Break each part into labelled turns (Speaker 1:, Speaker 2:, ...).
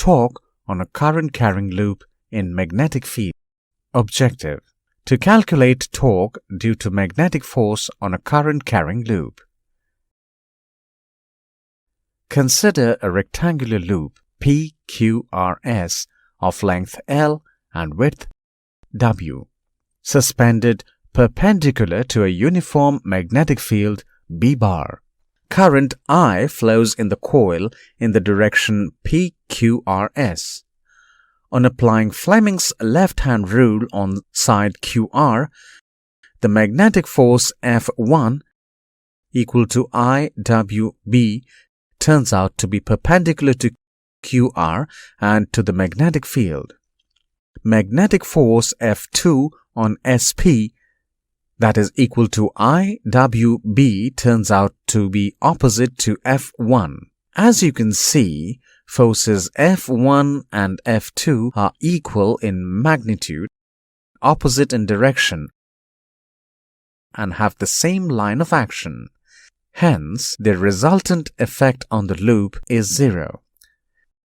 Speaker 1: torque on a current carrying loop in magnetic field. Objective: to calculate torque due to magnetic force on a current carrying loop. Consider a rectangular loop PQRS of length L and width W, suspended perpendicular to a uniform magnetic field B bar. Current I flows in the coil in the direction PQRS. On applying Fleming's left-hand rule on side QR, the magnetic force F1 equal to IWB turns out to be perpendicular to QR and to the magnetic field. Magnetic force F2 on SP, that is equal to IWB, turns out to be opposite to F1. As you can see, forces F1 and F2 are equal in magnitude, opposite in direction, and have the same line of action. Hence, the resultant effect on the loop is zero.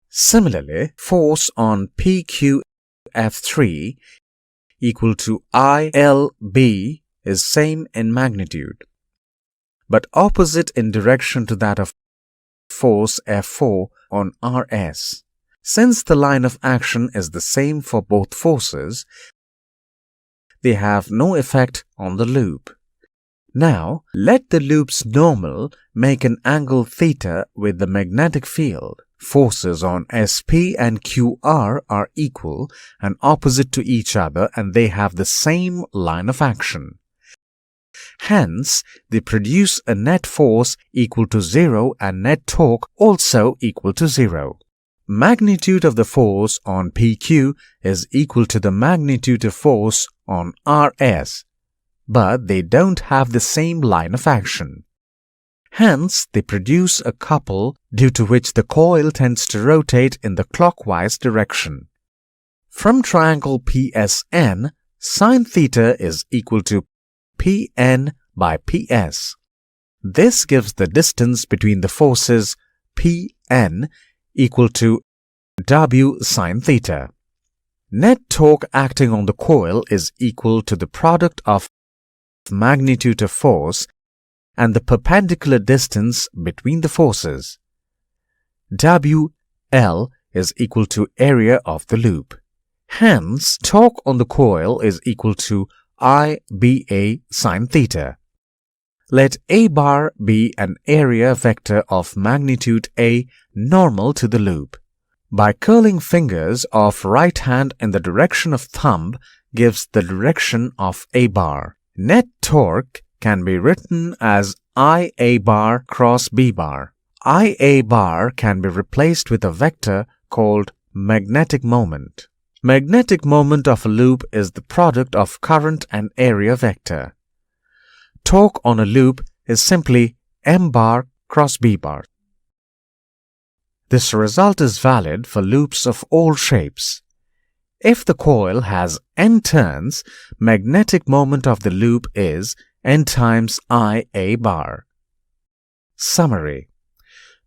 Speaker 1: Similarly, force on PQF3 equal to ILB is same in magnitude, but opposite in direction to that of force F4 on RS. Since the line of action is the same for both forces, they have no effect on the loop. Now, let the loop's normal make an angle theta with the magnetic field. Forces on SP and QR are equal and opposite to each other, and they have the same line of action. Hence, they produce a net force equal to zero and net torque also equal to zero. Magnitude of the force on PQ is equal to the magnitude of force on RS, but they don't have the same line of action. Hence, they produce a couple due to which the coil tends to rotate in the clockwise direction. From triangle PSN, sin theta is equal to Pn by Ps. This gives the distance between the forces Pn equal to W sin theta. Net torque acting on the coil is equal to the product of magnitude of force and the perpendicular distance between the forces. WL is equal to area of the loop. Hence, torque on the coil is equal to IBA sin theta. Let A bar be an area vector of magnitude A normal to the loop. By curling fingers of right hand in the direction of thumb gives the direction of A bar. Net torque can be written as IA bar cross B bar. IA bar can be replaced with a vector called magnetic moment. Magnetic moment of a loop is the product of current and area vector. Torque on a loop is simply M bar cross B bar. This result is valid for loops of all shapes. If the coil has n turns, magnetic moment of the loop is n times IA bar. Summary: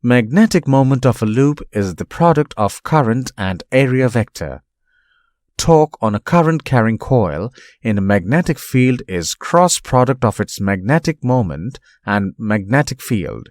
Speaker 1: magnetic moment of a loop is the product of current and area vector. Torque on a current-carrying coil in a magnetic field is cross product of its magnetic moment and magnetic field.